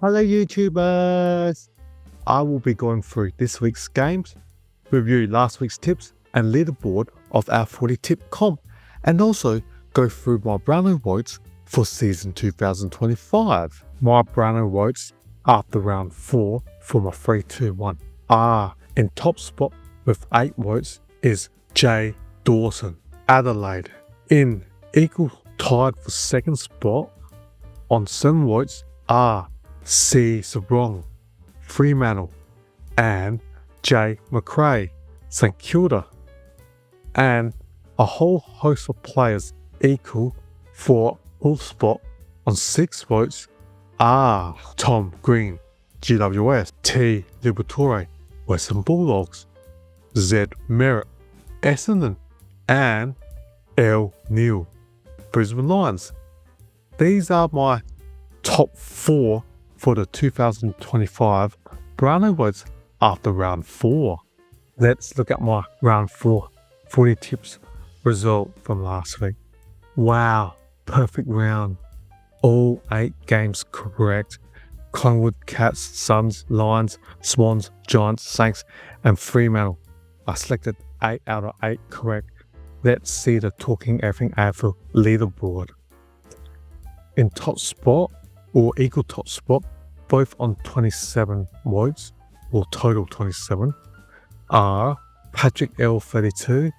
Hello YouTubers! I will be going through this week's games, review last week's tips and leaderboard of our footy tip comp, and also go through my Brownlow Votes for season 2025. My Brownlow Votes after round 4 for my 3-2-1 are in top spot with 8 votes is J. Dawson. Adelaide in equal tied for second spot on 7 votes are C. Sabrong, Fremantle, and J. McRae, St Kilda, and a whole host of players equal for full spot on 6 votes are Tom Green, GWS, T. Liberatore, Western Bulldogs, Z. Merritt, Essendon, and L. Neil, Brisbane Lions. These are my top 4 for the 2025 Brownlow Votes after round 4. Let's look at my round 4 footy tips result from last week. Wow, perfect round. All 8 games correct. Collingwood, Cats, Suns, Lions, Swans, Giants, Saints, and Fremantle. I selected 8 out of 8 correct. Let's see the Talking Everything AFL leaderboard. In top spot, or equal top spot, both on 27 votes, or total 27, are Patrick L. 32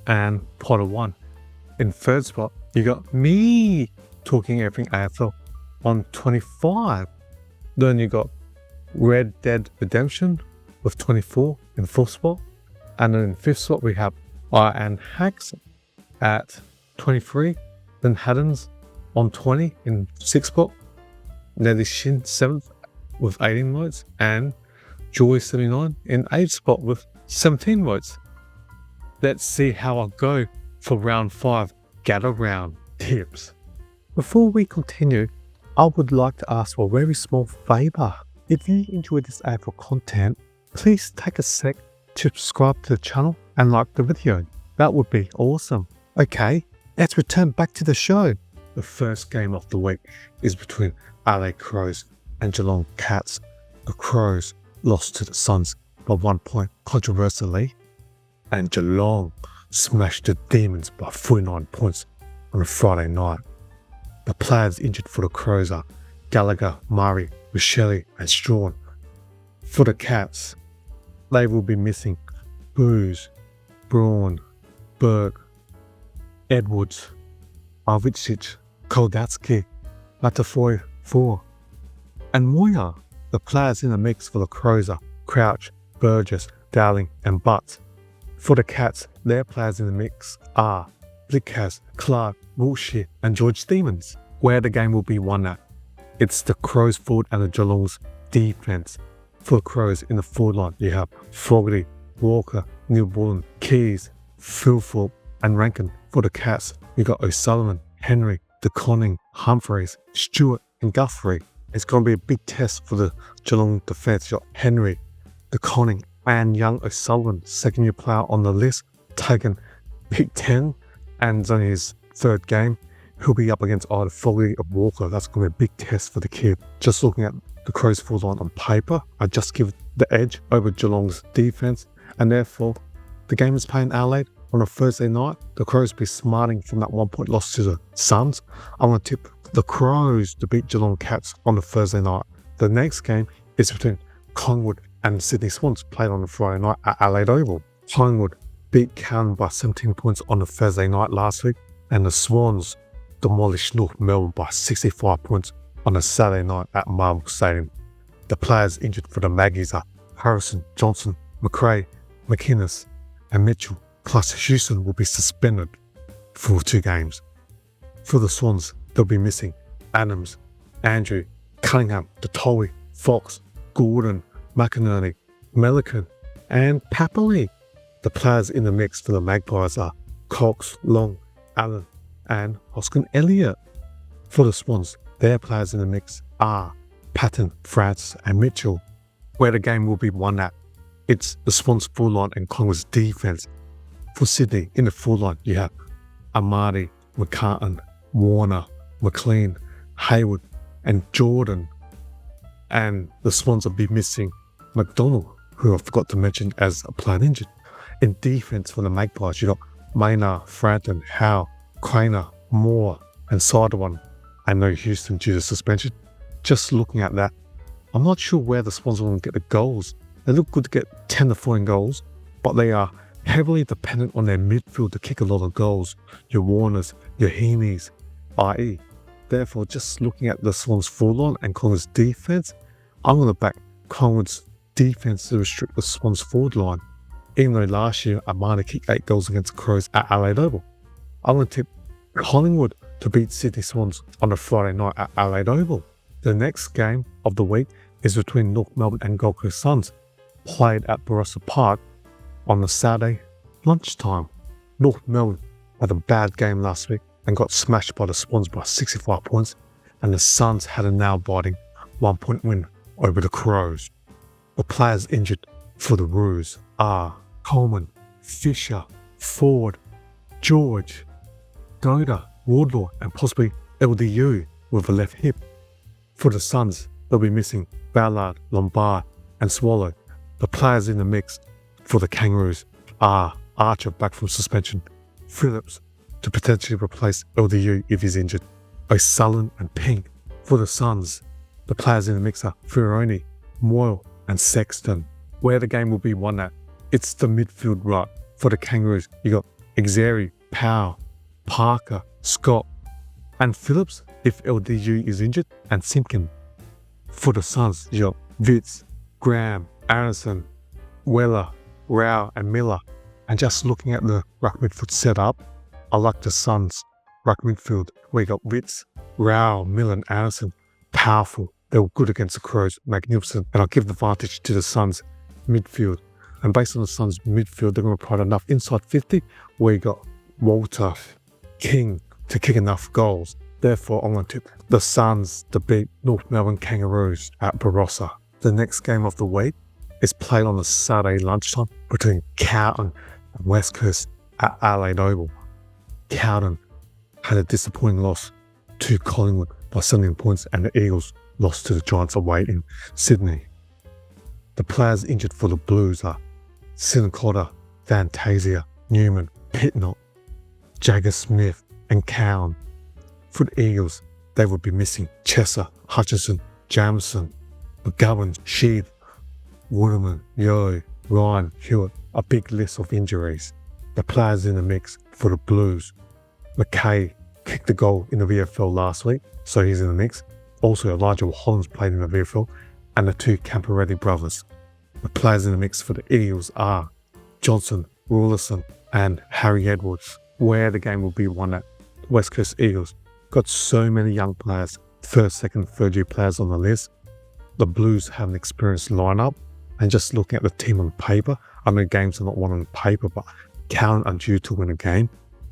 and Potter 1. In third spot, you got me, Talking Everything AFL, on 25. Then you got Red Dead Redemption with 24 in fourth spot. And then in fifth spot, we have I and Hacks at 23. Then Haddons on 20 in sixth spot. Nelly Shin 7th with 18 votes, and Joy 79 in 8th spot with 17 votes. Let's see how I go for round 5 gather round tips. Before we continue, I would like to ask for a very small favour. If you enjoy this AFL content, please take a sec to subscribe to the channel and like the video. That would be awesome. Okay, let's return back to the show. The first game of the week is between Adelaide Crows and Geelong Cats. The Crows lost to the Suns by 1 point controversially, and Geelong smashed the Demons by 49 points on a Friday night. The players injured for the Crows are Gallagher, Murray, Michelle, and Strawn. For the Cats, they will be missing Booze, Braun, Berg, Edwards, Arvidsich, Koldatsky, Latafoy 4, and Moya. The players in the mix for the Crows are Crouch, Burgess, Dowling, and Butts. For the Cats, their players in the mix are Blickhas, Clark, Wiltshire, and George Stevens. Where the game will be won at, it's the Crows forward and the Geelong's defence. For the Crows in the forward line, you have Fogarty, Walker, Neil Bullen, Keys, Philthorpe, and Rankin. For the Cats, you got O'Sullivan, Henry, DeConning, Humphreys, Stewart, and Guthrie. It's going to be a big test for the Geelong defence. You got Henry, DeConning, and young O'Sullivan, second-year player on the list, taken Big 10, and it's only his 3rd game. He'll be up against either Fogarty or Walker. That's going to be a big test for the kid. Just looking at the Crows forward line on paper, I just give the edge over Geelong's defence, and therefore the game is playing Adelaide on a Thursday night. The Crows will be smarting from that 1 point loss to the Suns. I'm going to tip the Crows to beat Geelong Cats on the Thursday night. The next game is between Collingwood and Sydney Swans, played on the Friday night at Adelaide Oval. Collingwood beat Carlton by 17 points on the Thursday night last week, and the Swans demolished North Melbourne by 65 points on a Saturday night at Marvel Stadium. The players injured for the Maggies are Harrison, Johnson, McRae, McInnes, and Mitchell, plus Houston will be suspended for 2 games. For the Swans, they'll be missing Adams, Andrew, Cunningham, Detoli, Fox, Gordon, McInerney, Melican, and Papali. The players in the mix for the Magpies are Cox, Long, Allen, and Hoskin Elliott. For the Swans, their players in the mix are Patton, France, and Mitchell. Where the game will be won at, it's the Swans full line and Collingwood's defence. For Sydney, in the full line, you have Amadi, McCartan, Warner, McLean, Hayward, and Jordan. And the Swans will be missing McDonald, who I forgot to mention as a player injured. In defense for the Magpies, you got Maynard, Frampton, Howe, Craner, Moore, and Sidewan, and no Houston due to suspension. Just looking at that, I'm not sure where the Swans are going to get the goals. They look good to get 10 to 14 goals, but they are heavily dependent on their midfield to kick a lot of goals. Your Warners, your Heaney's, i.e. Therefore, just looking at the Swans forward line and Collingwood's defense, I'm going to back Collingwood's defense to restrict the Swans forward line. Even though last year Armada kicked 8 goals against the Crows at Adelaide Oval. I'm going to tip Collingwood to beat Sydney Swans on a Friday night at Adelaide Oval. The next game of the week is between North Melbourne and Gold Coast Suns, played at Barossa Park on the Saturday lunchtime. North Melbourne had a bad game last week and got smashed by the Swans by 65 points, and the Suns had a nail-biting 1-point win over the Crows. The players injured for the Roos are Coleman, Fisher, Ford, George, Goda, Wardlaw, and possibly LDU with a left hip. For the Suns, they'll be missing Ballard, Lombard, and Swallow. The players in the mix for the Kangaroos are Archer back from suspension, Phillips to potentially replace LDU if he's injured, O'Sullivan and Pink. For the Suns, the players in the mix are Fioroni, Moyle, and Sexton. Where the game will be won at, it's the midfield right. For the Kangaroos, you got Xeri, Powell, Parker, Scott, and Phillips if LDU is injured, and Simpkin. For the Suns, you got Vitz, Graham, Aronson, Weller, Rao, and Miller. And just looking at the ruck midfield setup, I like the Suns ruck midfield where you got Vitz, Rao, Miller, and Aronson. Powerful. They were good against the Crows, magnificent, and I'll give the advantage to the Suns midfield. And based on the Suns midfield, they're going to provide enough inside 50 where you got Walter, King to kick enough goals. Therefore, I'm going to tip the Suns to beat North Melbourne Kangaroos at Barossa. The next game of the week is played on the Saturday lunchtime between Carlton and West Coast at Adelaide Oval. Carlton had a disappointing loss to Collingwood by 17 points, and the Eagles lost to the Giants away in Sydney. The players injured for the Blues are Sinacotta, Fantasia, Newman, Pitnock, Jagger Smith, and Cowan. For the Eagles, they would be missing Chesser, Hutchinson, Jameson, McGovern, Sheed, Waterman, Yo, Ryan, Hewitt. A big list of injuries. The players in the mix for the Blues. McKay kicked the goal in the VFL last week, so he's in the mix. Also, Elijah Hollands played in the VFL, and the 2 Camporetti brothers. The players in the mix for the Eagles are Johnson, Rawlinson, and Harry Edwards. Where the game will be won at, West Coast Eagles got so many young players, first, second, third year players on the list. The Blues have an experienced lineup, and just looking at the team on paper, I know games are not won on paper, but Cowan are due to win a game,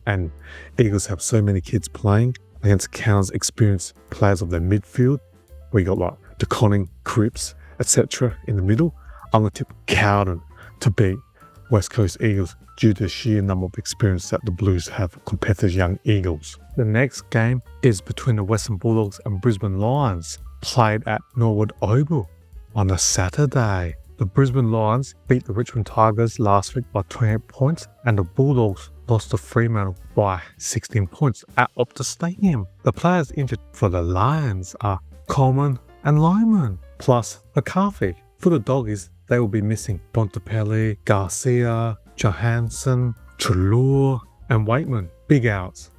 and Eagles have so many kids playing against Cowan's experienced players of their midfield. We got like DeConning, Cripps, etc. in the middle. I'm going to tip Cowan to beat West Coast Eagles due to the sheer number of experience that the Blues have compared to the young Eagles. The next game is between the Western Bulldogs and Brisbane Lions, played at Norwood Oval on a Saturday. The Brisbane Lions beat the Richmond Tigers last week by 28 points, and the Bulldogs lost to Fremantle by 16 points at Optus Stadium. The players injured for the Lions are Coleman and Lyman, plus McCarthy. For the Doggies, they will be missing Bontempelli, Garcia, Johansson, Trelaw, and Waitman. Big outs.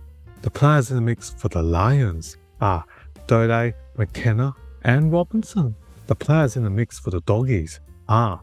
The players in the mix for the Lions are Dode, McKenna, and Robinson. The players in the mix for the Doggies are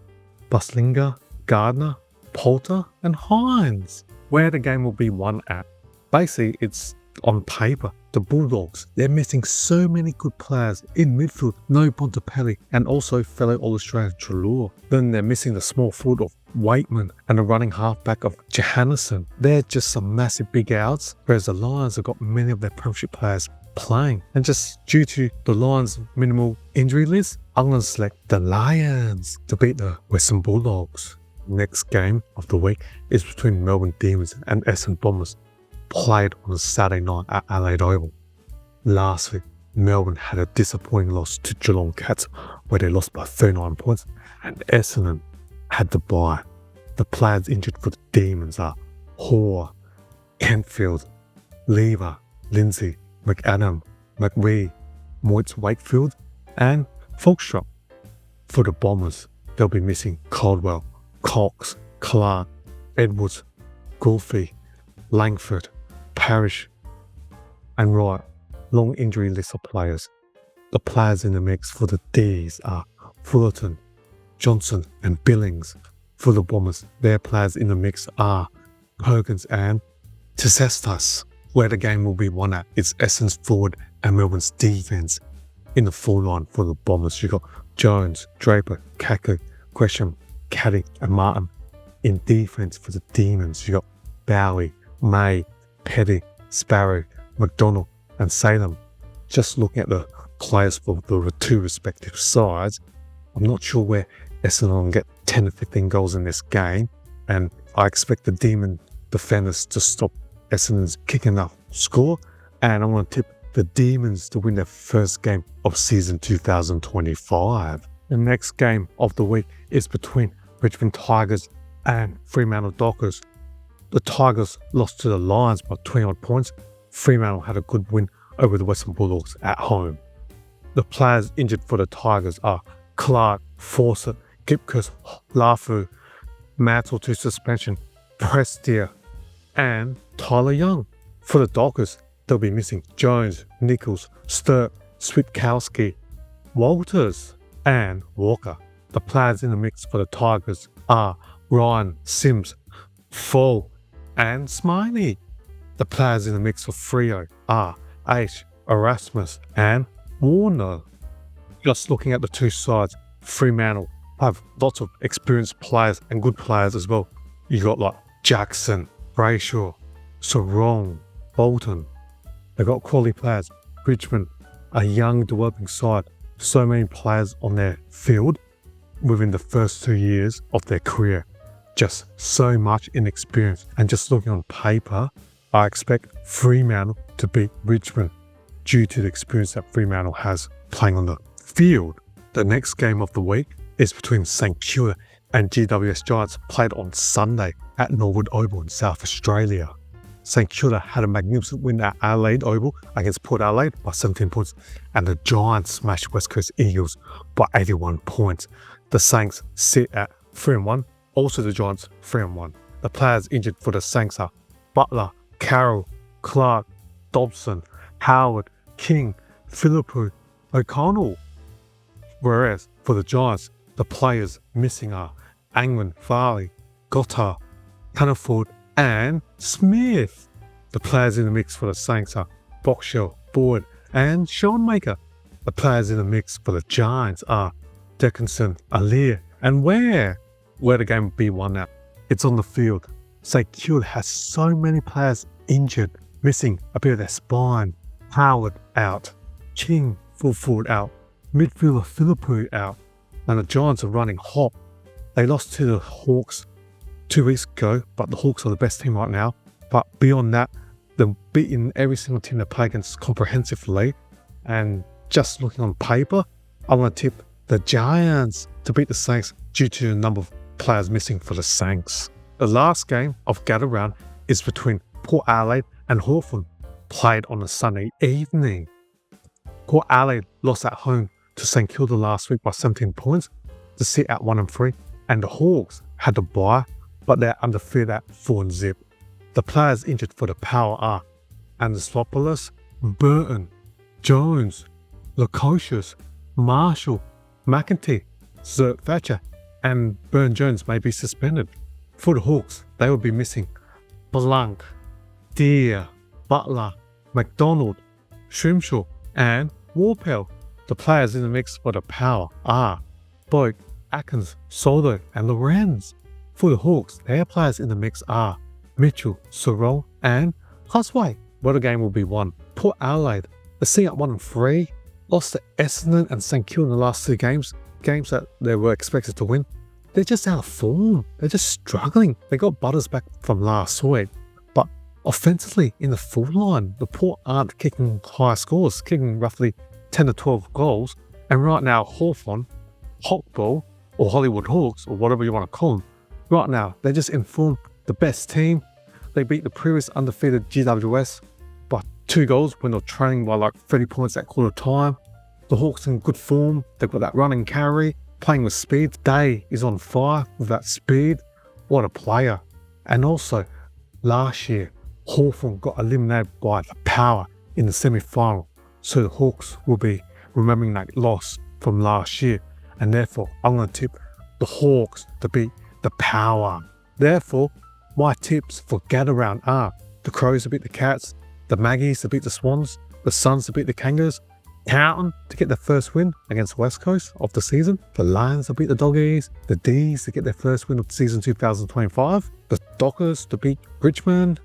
Buslinger, Gardner, Poulter, and Hines. Where the game will be won at, basically it's on paper. The Bulldogs, they're missing so many good players in midfield. No Bontempelli, and also fellow All-Australian Trelaw. Then they're missing the small forward of Waitman and the running halfback of Johannesson. They're just some massive big outs, whereas the Lions have got many of their premiership players playing. And just due to the Lions' minimal injury list, I'm going to select the Lions to beat the Western Bulldogs. Next game of the week is between Melbourne Demons and Essendon Bombers, played on a Saturday night at Adelaide Oval. Last week, Melbourne had a disappointing loss to Geelong Cats where they lost by 39 points, and Essendon had to bye. The players injured for the Demons are Hoare, Kentfield, Lever, Lindsay, McAdam, McVee, Moitz Wakefield, and Folkestrom. For the Bombers, they'll be missing Caldwell, Cox, Clark, Edwards, Gulfie, Langford, Parrish, and Wright. Long injury list of players. The players in the mix for the D's are Fullerton, Johnson, and Billings. For the Bombers, their players in the mix are Perkins and Tesestas. Where the game will be won at is Essendon's forward and Melbourne's defence. In the full line for the Bombers, you got Jones, Draper, Kaku, Gresham, Caddy, and Martin. In defence for the Demons, you got Bowie, May, Petty, Sparrow, McDonald, and Salem. Just looking at the players for the two respective sides, I'm not sure where Essendon will get 10 to 15 goals in this game, and I expect the Demon defenders to stop Essendon's kicking enough score, and I'm going to tip the Demons to win their first game of season 2025. The next game of the week is between Richmond Tigers and Fremantle Dockers. The Tigers lost to the Lions by 21 points. Fremantle had a good win over the Western Bulldogs at home. The players injured for the Tigers are Clark, Fawcett, Gipkers, Lafu, Mantle to suspension, Prestia, and Tyler Young. For the Dockers, they'll be missing Jones, Nichols, Sturp, Switkowski, Walters, and Walker. The players in the mix for the Tigers are Ryan, Sims, Fall, and Smiley. The players in the mix for Freo are H, Erasmus, and Warner. Just looking at the two sides, Fremantle have lots of experienced players and good players as well. You got like Jackson, Brayshaw, Sarong, Bolton. They've got quality players. Richmond, a young developing side. So many players on their field within the first 2 years of their career. Just so much inexperience. And just looking on paper, I expect Fremantle to beat Richmond due to the experience that Fremantle has playing on the field. The next game of the week is between St Kilda and GWS Giants, played on Sunday at Norwood Oval in South Australia. St Kilda had a magnificent win at Adelaide Oval against Port Adelaide by 17 points, and the Giants smashed West Coast Eagles by 81 points. The Saints sit at 3-1, also the Giants 3-1. The players injured for the Saints are Butler, Carroll, Clark, Dobson, Howard, King, Philippou, O'Connell. Whereas for the Giants, the players missing are Angman, Farley, Gotta, Cunniford, and Smith. The players in the mix for the Saints are Boxshell, Boyd, and Schoenmaker. The players in the mix for the Giants are Dickinson, Alir, and Ware the game will be won at. It's on the field. St Kilda has so many players injured, missing a bit of their spine. Howard out, King full forward out, midfielder Philippou out, and the Giants are running hot. They lost to the Hawks 2 weeks ago, but the Hawks are the best team right now. But beyond that, they've beaten every single team they play against comprehensively. And just looking on paper, I'm going to tip the Giants to beat the Saints due to the number of players missing for the Saints. The last game of Gather Round is between Port Adelaide and Hawthorn, played on a Sunday evening. Port Adelaide lost at home to St Kilda last week by 17 points to sit at 1-3, and the Hawks had to bye, but they're undefeated at 4-0. The players injured for the Power are Andesopoulos, Burton, Jones, Lukosius, Marshall, McEntee, Zerk Thatcher, and Burn Jones may be suspended. For the Hawks, they will be missing Blanc, Deere, Butler, McDonald, Shrimshaw, and Warpel. The players in the mix for the Power are Boak, Atkins, Soldo, and Lorenz. For the Hawks, their players in the mix are Mitchell, Sorrell, and Husway. Where the game will be won. Port Adelaide, they're sitting at 1-3, lost to Essendon and St Kilda in the last two games that they were expected to win. They're just out of form. They're just struggling. They got Butters back from last week, but offensively in the full line, the Port aren't kicking high scores, kicking roughly 10 to 12 goals. And right now, Hawthorn Hawkball or Hollywood Hawks or whatever you want to call them. Right now, they just informed the best team. They beat the previous undefeated GWS by 2 goals when they're trailing by like 30 points at quarter time. The Hawks in good form. They've got that run and carry, playing with speed. Day is on fire with that speed. What a player. And also, last year, Hawthorn got eliminated by the Power in the semi-final. So the Hawks will be remembering that loss from last year. And therefore, I'm going to tip the Hawks to beat the Power. Therefore, my tips for Gadaround are the Crows to beat the Cats, the Maggies to beat the Swans, the Suns to beat the Kangaroos, Carlton to get their first win against West Coast of the season, the Lions to beat the Doggies, the D's to get their first win of the season 2025, the Dockers to beat Richmond,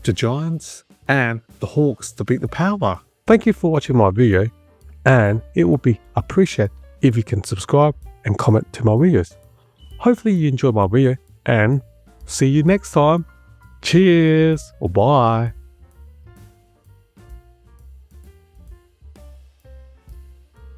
the Giants, and the Hawks to beat the Power. Thank you for watching my video, and it will be appreciated if you can subscribe and comment to my videos. Hopefully you enjoyed my video, and see you next time. Cheers or bye.